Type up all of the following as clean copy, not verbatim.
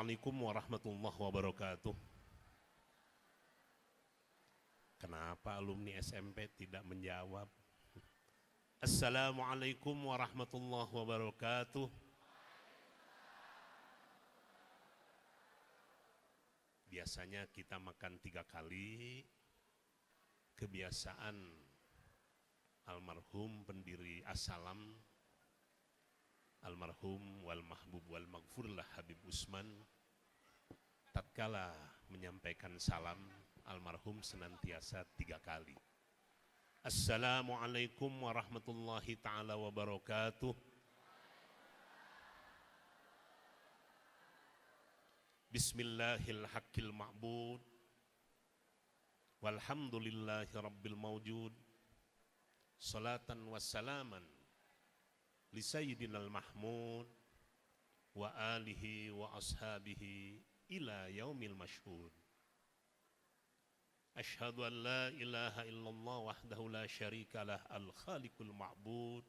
Assalamualaikum warahmatullahi wabarakatuh. Kenapa alumni SMP tidak menjawab? Assalamualaikum warahmatullahi wabarakatuh. Biasanya kita makan 3 kali. Kebiasaan almarhum pendiri As-Salam, almarhum wal mahbub wal maghfurlah Habib Usman, tatkala menyampaikan salam, almarhum senantiasa 3 kali. Assalamualaikum warahmatullahi ta'ala wabarakatuh. Bismillahil haqqil ma'bud, walhamdulillahi rabbil mawjud, salatan wassalaman li sayyidinal mahmud wa alihi wa ashabihi ila yaumil mashhud. Ashhadu an la ilaha illallah wahdahu la syarika lah al-khaliqul ma'bud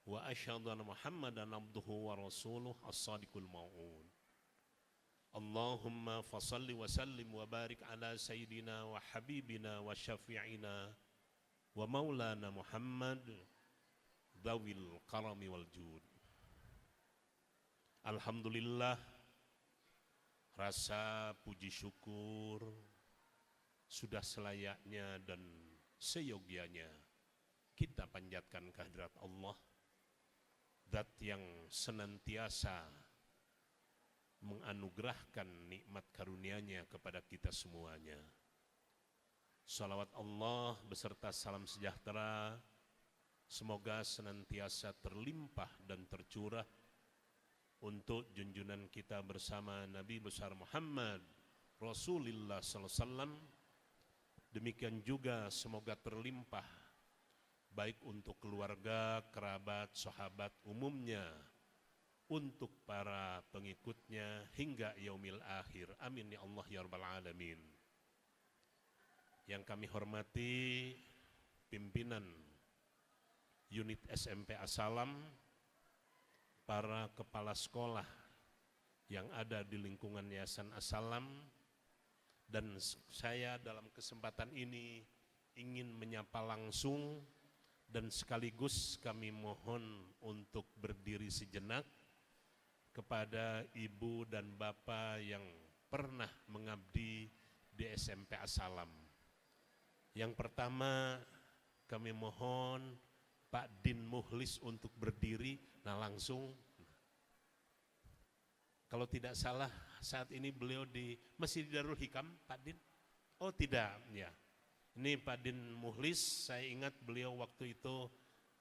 wa ashhadu anna muhammadan abduhu wa rasuluh as-sadiqul mau'ud. Allahumma fasalli wa sallim wa barik ala sayyidina wa habibina wa syafi'ina wa maulana Muhammad dzawil karami wal jud. Alhamdulillah, rasa puji syukur sudah selayaknya dan seyogianya kita panjatkan kehadirat Allah, Zat yang senantiasa menganugerahkan nikmat karunia-Nya kepada kita semuanya. Salawat Allah beserta salam sejahtera semoga senantiasa terlimpah dan tercurah untuk junjungan kita bersama Nabi besar Muhammad Rasulullah sallallahu alaihi wasallam. Demikian juga semoga terlimpah baik untuk keluarga, kerabat, sahabat umumnya, untuk para pengikutnya hingga yaumil akhir. Amin ya Allah ya rabbal alamin. Yang kami hormati pimpinan unit SMP As-Salam, para kepala sekolah yang ada di lingkungan Yayasan As-Salam, dan saya dalam kesempatan ini ingin menyapa langsung dan sekaligus kami mohon untuk berdiri sejenak kepada ibu dan bapak yang pernah mengabdi di SMP As-Salam. Yang pertama kami mohon Pak Din Muhlis untuk berdiri. Nah langsung, kalau tidak salah saat ini beliau di Masjid Darul Hikam, Pak Din? Oh tidak, ya. Ini Pak Din Muhlis, saya ingat beliau waktu itu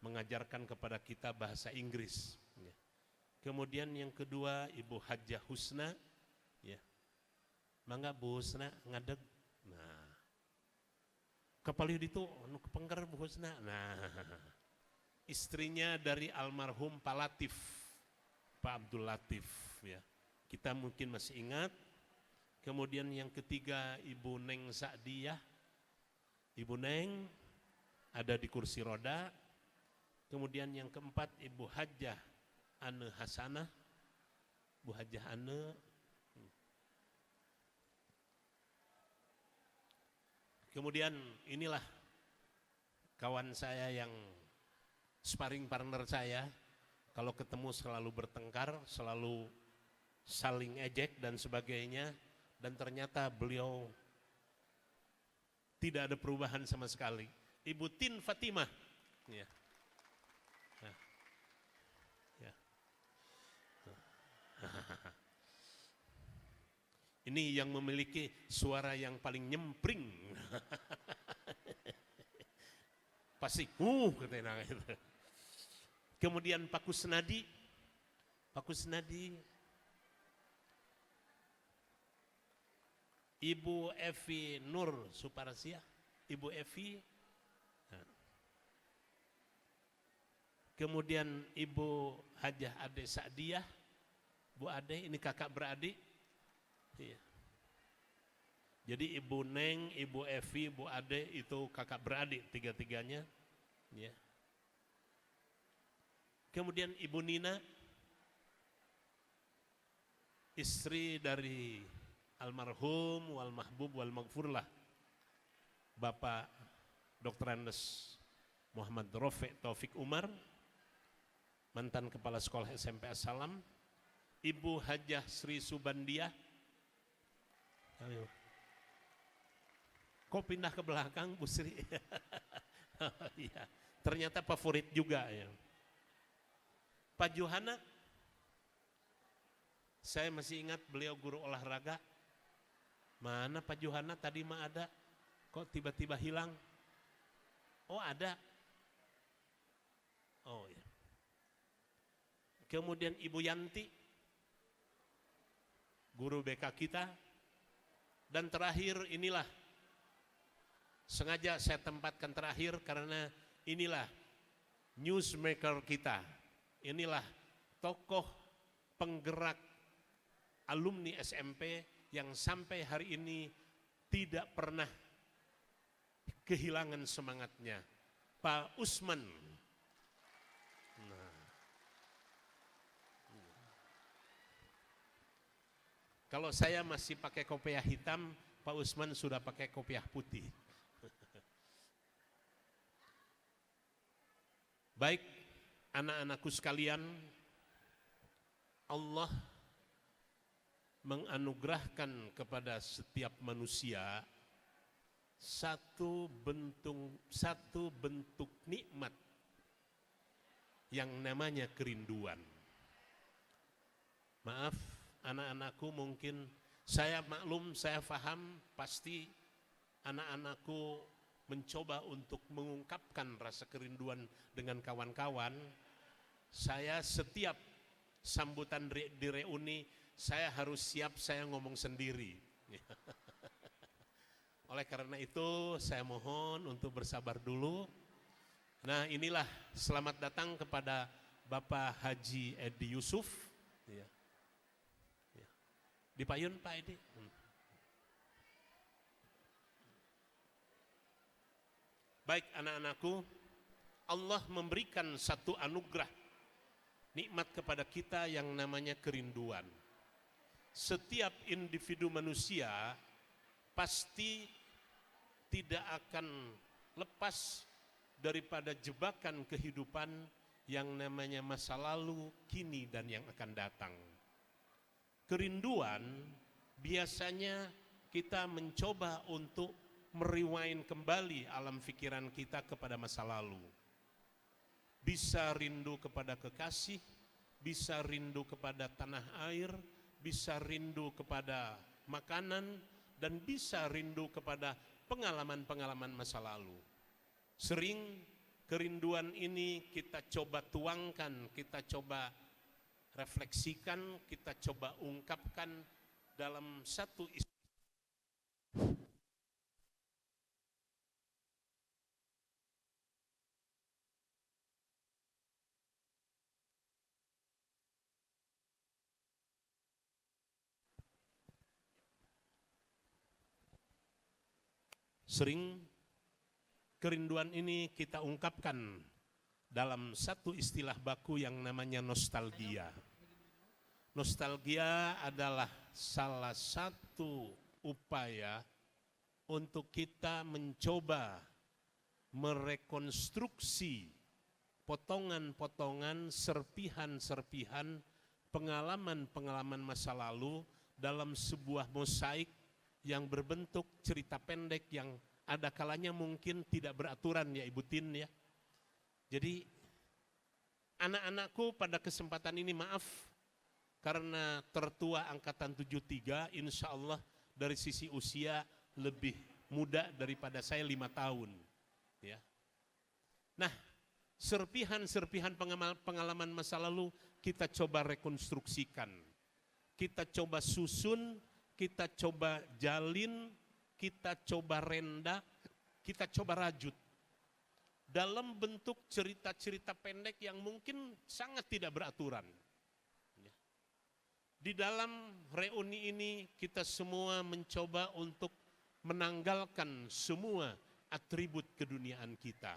mengajarkan kepada kita bahasa Inggris. Ya. Kemudian yang kedua Ibu Hajjah Husna, ya. Mangga Bu Husna ngadeg. Nah, kepaliu itu kepengker Bu Husna. Nah, istrinya dari almarhum Pak Latif, Pak Abdul Latif, ya. Kita mungkin masih ingat. Kemudian yang ketiga Ibu Neng Sa'diyah. Ibu Neng ada di kursi roda. Kemudian yang keempat Ibu Hajjah Ane Hasanah, Bu Hajjah Ane. Kemudian inilah kawan saya yang sparring partner saya, kalau ketemu selalu bertengkar, selalu saling ejek dan sebagainya, dan ternyata beliau tidak ada perubahan sama sekali. Ibu Tin Fatimah, ya. Nah. Ya. Ini yang memiliki suara yang paling nyempring. Pasti, katanya gitu. Kemudian Pak Kusnadi, Ibu Evi Nur Suparsia, Ibu Evi. Nah. Kemudian Ibu Hajjah Ade Sa'diyah, Bu Ade, ini kakak beradik. Iya. Jadi Ibu Neng, Ibu Evi, Bu Ade itu kakak beradik tiga-tiganya. Ya. Kemudian Ibu Nina, istri dari almarhum wal mahbub wal maghfurlah Bapak Dr. Andes Muhammad Rafiq Taufik Umar, mantan Kepala Sekolah SMP As-Salam, Ibu Hajah Sri Subandia. Ayo. Kok pindah ke belakang Bu Sri? Iya, ternyata favorit juga ya. Pak Johana, saya masih ingat beliau guru olahraga. Mana Pak Johana tadi mah ada, kok tiba-tiba hilang? Oh ada. Oh ya. Kemudian Ibu Yanti, guru BK kita. Dan terakhir inilah, sengaja saya tempatkan terakhir karena inilah newsmaker kita. Inilah tokoh penggerak alumni SMP yang sampai hari ini tidak pernah kehilangan semangatnya, Pak Usman. Nah. Kalau saya masih pakai kopiah hitam, Pak Usman sudah pakai kopiah putih. Baik, anak-anakku sekalian, Allah menganugerahkan kepada setiap manusia satu bentuk nikmat yang namanya kerinduan. Maaf, anak-anakku mungkin saya maklum, saya paham, pasti anak-anakku mencoba untuk mengungkapkan rasa kerinduan dengan kawan-kawan. Saya setiap sambutan di reuni, saya harus siap saya ngomong sendiri. Oleh karena itu saya mohon untuk bersabar dulu. Nah inilah selamat datang kepada Bapak Haji Edi Yusuf. Dipayun Pak Edi. Baik anak-anakku, Allah memberikan satu anugerah nikmat kepada kita yang namanya kerinduan. Setiap individu manusia pasti tidak akan lepas daripada jebakan kehidupan yang namanya masa lalu, kini, dan yang akan datang. Kerinduan biasanya kita mencoba untuk merewind kembali alam pikiran kita kepada masa lalu. Bisa rindu kepada kekasih, bisa rindu kepada tanah air, bisa rindu kepada makanan, dan bisa rindu kepada pengalaman-pengalaman masa lalu. Sering kerinduan ini kita coba tuangkan, kita coba refleksikan, kita coba ungkapkan dalam satu sering kerinduan ini kita ungkapkan dalam satu istilah baku yang namanya nostalgia. Nostalgia adalah salah satu upaya untuk kita mencoba merekonstruksi potongan-potongan, serpihan-serpihan pengalaman-pengalaman masa lalu dalam sebuah mosaik yang berbentuk cerita pendek yang ada kalanya mungkin tidak beraturan ya Ibu Tin ya. Jadi anak-anakku pada kesempatan ini maaf karena tertua angkatan 73, insya Allah dari sisi usia lebih muda daripada saya 5 tahun. Ya. Nah, serpihan-serpihan pengalaman masa lalu kita coba rekonstruksikan, kita coba susun, kita coba jalin, kita coba renda, kita coba rajut dalam bentuk cerita-cerita pendek yang mungkin sangat tidak beraturan. Di dalam reuni ini kita semua mencoba untuk menanggalkan semua atribut keduniaan kita.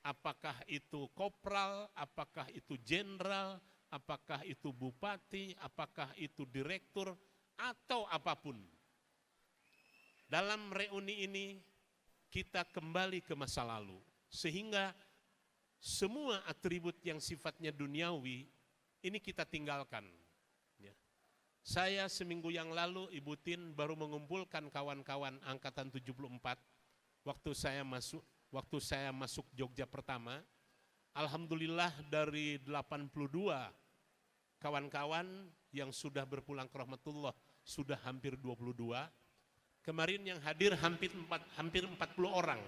Apakah itu kopral, apakah itu jenderal, apakah itu bupati, apakah itu direktur, atau apapun. Dalam reuni ini kita kembali ke masa lalu, sehingga semua atribut yang sifatnya duniawi ini kita tinggalkan. Ya. Saya seminggu yang lalu, Ibu Tin baru mengumpulkan kawan-kawan angkatan 74 waktu saya masuk Jogja pertama. Alhamdulillah dari 82 kawan-kawan yang sudah berpulang ke rahmatullah sudah hampir 22. Kemarin yang hadir hampir 40 orang.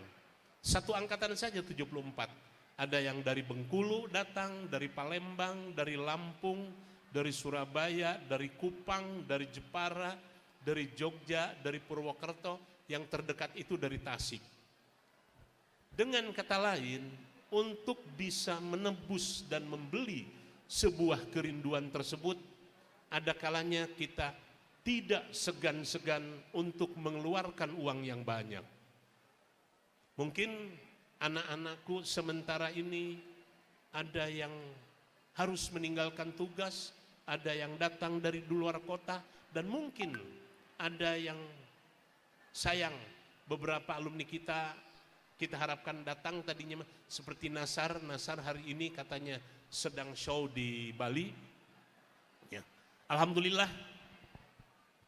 Satu angkatan saja 74. Ada yang dari Bengkulu datang, dari Palembang, dari Lampung, dari Surabaya, dari Kupang, dari Jepara, dari Jogja, dari Purwokerto, yang terdekat itu dari Tasik. Dengan kata lain, untuk bisa menebus dan membeli sebuah kerinduan tersebut, ada kalanya kita tidak segan-segan untuk mengeluarkan uang yang banyak. Mungkin anak-anakku sementara ini ada yang harus meninggalkan tugas, ada yang datang dari luar kota, dan mungkin ada yang sayang beberapa alumni kita harapkan datang tadinya seperti Nasar hari ini katanya sedang show di Bali. Ya. Alhamdulillah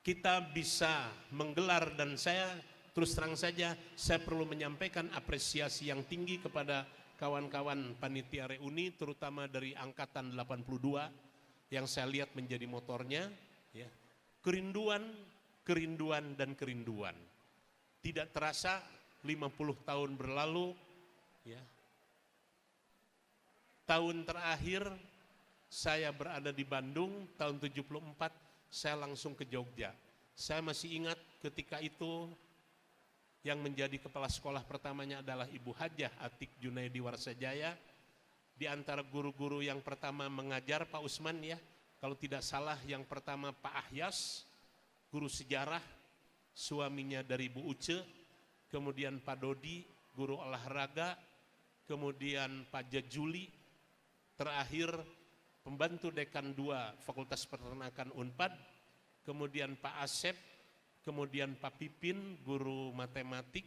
kita bisa menggelar, dan saya terus terang saja saya perlu menyampaikan apresiasi yang tinggi kepada kawan-kawan panitia reuni, terutama dari angkatan 82 yang saya lihat menjadi motornya. Ya. Kerinduan dan kerinduan. Tidak terasa 50 tahun berlalu, ya. Tahun terakhir saya berada di Bandung, tahun 74 saya langsung ke Jogja. Saya masih ingat ketika itu yang menjadi kepala sekolah pertamanya adalah Ibu Hajah Atik Junaidi Warsajaya. Di antara guru-guru yang pertama mengajar Pak Usman, ya, kalau tidak salah yang pertama Pak Ahyas, guru sejarah, suaminya dari Bu Uce, kemudian Pak Dodi, guru olahraga, kemudian Pak Jajuli, terakhir pembantu dekan 2 Fakultas Peternakan Unpad, kemudian Pak Asep, kemudian Pak Pipin, guru matematik,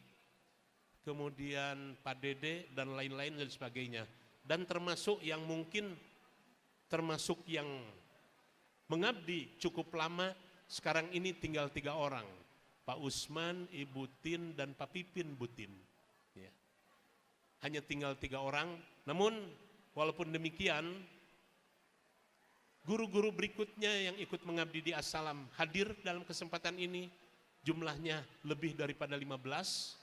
kemudian Pak Dede, dan lain-lain dan sebagainya. Dan termasuk yang mungkin termasuk yang mengabdi cukup lama, sekarang ini tinggal 3 orang. Pak Usman, Ibu Tin, dan Pak Pipin Butin. Ya. Hanya tinggal 3 orang, namun walaupun demikian, guru-guru berikutnya yang ikut mengabdi di As-Salam hadir dalam kesempatan ini, jumlahnya lebih daripada 15,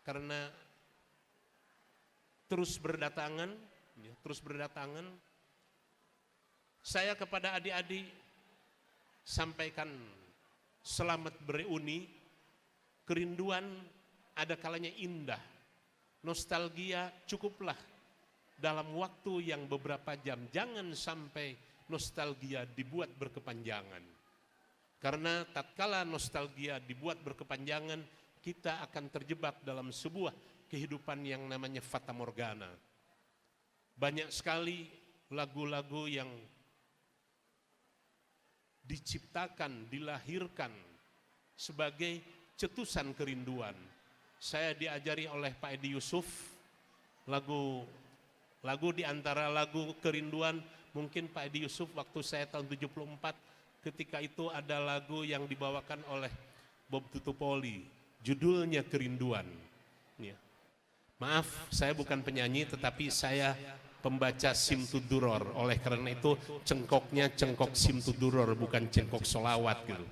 karena terus berdatangan. Saya kepada adik-adik sampaikan selamat bereuni. Kerinduan ada kalanya indah, nostalgia cukuplah dalam waktu yang beberapa jam. Jangan sampai nostalgia dibuat berkepanjangan. Karena tatkala nostalgia dibuat berkepanjangan, kita akan terjebak dalam sebuah kehidupan yang namanya fata morgana. Banyak sekali lagu-lagu yang diciptakan, dilahirkan sebagai cetusan kerinduan. Saya diajari oleh Pak Edi Yusuf, lagu di antara lagu kerinduan, mungkin Pak Edi Yusuf waktu saya tahun 74, ketika itu ada lagu yang dibawakan oleh Bob Tutupoli, judulnya Kerinduan. Ya. Maaf, saya bukan penyanyi, tetapi saya pembaca Simtuduror. Oleh karena itu cengkoknya cengkok Simtuduror, bukan cengkok solawat gitu.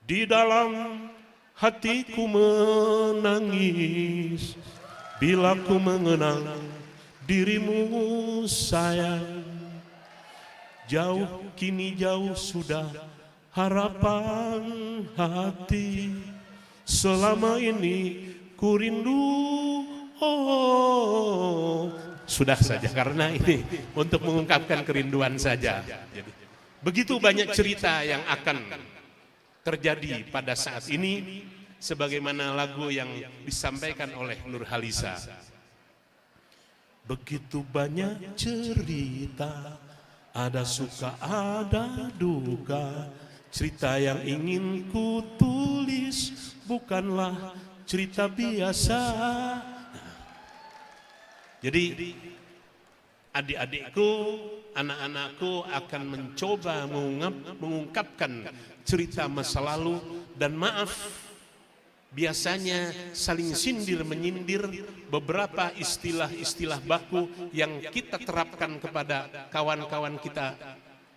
Di dalam hatiku menangis bila ku mengenang dirimu sayang. Jauh kini jauh sudah harapan hati, selama ini ku rindu. Oh, sudah saja karena ini untuk mengungkapkan kerinduan saja. Jadi, begitu banyak cerita yang akan terjadi pada saat ini, sebagaimana lagu yang disampaikan oleh Nur Halisa. Begitu banyak cerita Ada suka, ada duka. Cerita yang ingin ku tulis bukanlah cerita biasa. Jadi adik-adikku, anak-anakku akan mencoba mengungkapkan cerita masa lalu. Dan maaf, biasanya saling sindir menyindir, beberapa istilah-istilah baku yang kita terapkan kepada kawan-kawan kita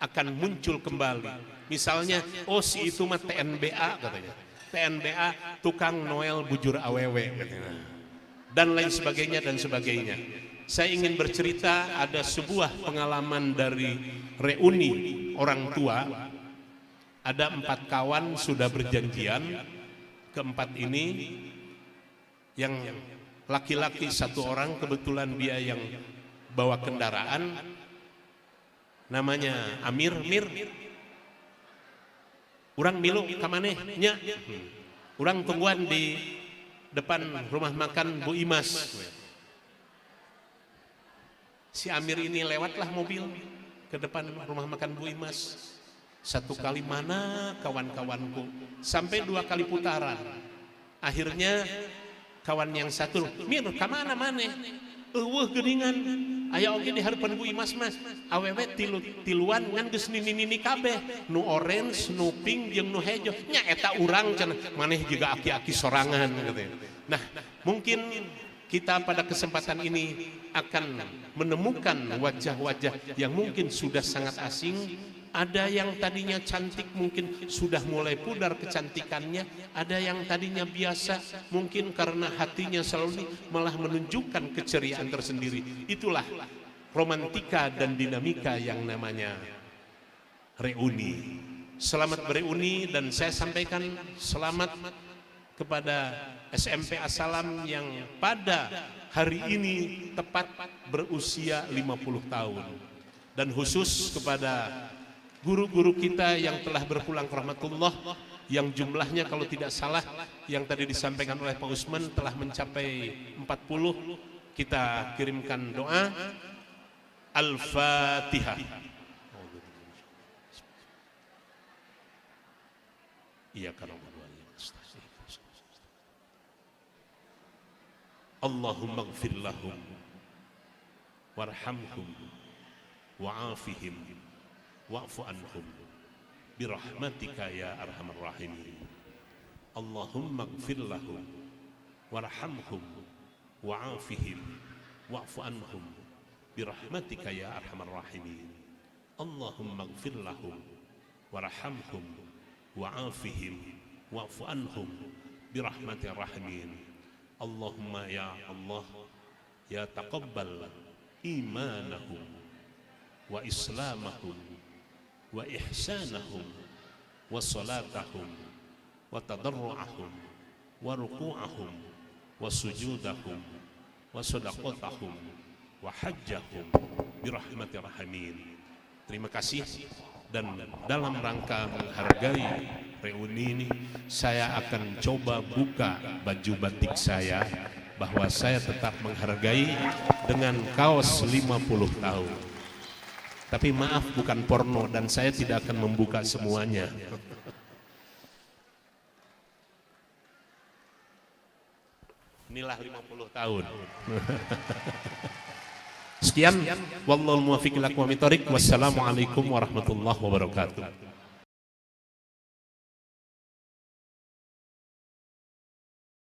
akan muncul kembali. Misalnya, oh si itu mah TNBA katanya. TNBA tukang Noel bujur awewe katanya. Dan lain sebagainya dan sebagainya. Saya ingin bercerita, ada sebuah pengalaman dari reuni orang tua. Ada 4 kawan sudah berjanjian. Keempat ini yang laki-laki 1 orang, kebetulan dia yang bawa kendaraan, namanya Amir. Urang milu kamaneh nya, urang tungguan di depan rumah makan Bu Imas. Si Amir ini lewatlah mobil ke depan rumah makan Bu Imas. 1 kali mana kawan-kawanku, sampai 2 kali putaran. Akhirnya kawan yang satu, Mir kamana maneh? Geningan aya oge di harapan Bu Imas mas, awewe tiluan ngan geus nini kabeh, nu orange, nu pink jeung nu hejo. Nya eta urang cenah, maneh juga aki-aki sorangan katanya. Nah, mungkin kita pada kesempatan ini akan menemukan wajah-wajah yang mungkin sudah sangat asing. Ada yang tadinya cantik mungkin sudah mulai pudar kecantikannya. Ada yang tadinya biasa, mungkin karena hatinya selalu malah menunjukkan keceriaan tersendiri. Itulah romantika dan dinamika yang namanya reuni. Selamat bereuni, dan saya sampaikan selamat kepada SMP As-Salam yang pada hari ini tepat berusia 50 tahun. Dan khusus kepada guru-guru kita yang telah berpulang ke rahmatullah, yang jumlahnya kalau tidak salah yang tadi disampaikan oleh Pak Usman telah mencapai 40. Kita kirimkan doa. Al-Fatihah. Iya karena Allahumma ighfir lahum warhamhum wa'afihim wa'fu anhum birahmatika ya arhamar rahimin. Allahumma ighfir lahum warhamhum wa'afihim wa'fu anhum birahmatika ya arhamar rahimin. Allahumma ighfir lahum warhamhum wa'afihim wa'fu anhum birahmatika rahimin. Allahumma ya Allah ya taqabbal imanahum wa islamahum wa ihsanahum wa salatahum wa tadarru'ahum wa ruku'ahum wa sujudahum wa sadaqatahum wa hajjahum birahmati rahimin. Terima kasih. Dan dalam rangka menghargai reuni ini, saya akan coba buka baju batik saya, bahwa saya tetap menghargai dengan kaos 50 tahun. Tapi maaf, bukan porno, dan saya tidak akan membuka semuanya. Inilah 50 tahun. Sekian, wallahul muwaffiq ila aqwamit thoriq. Wassalamualaikum warahmatullahi wabarakatuh.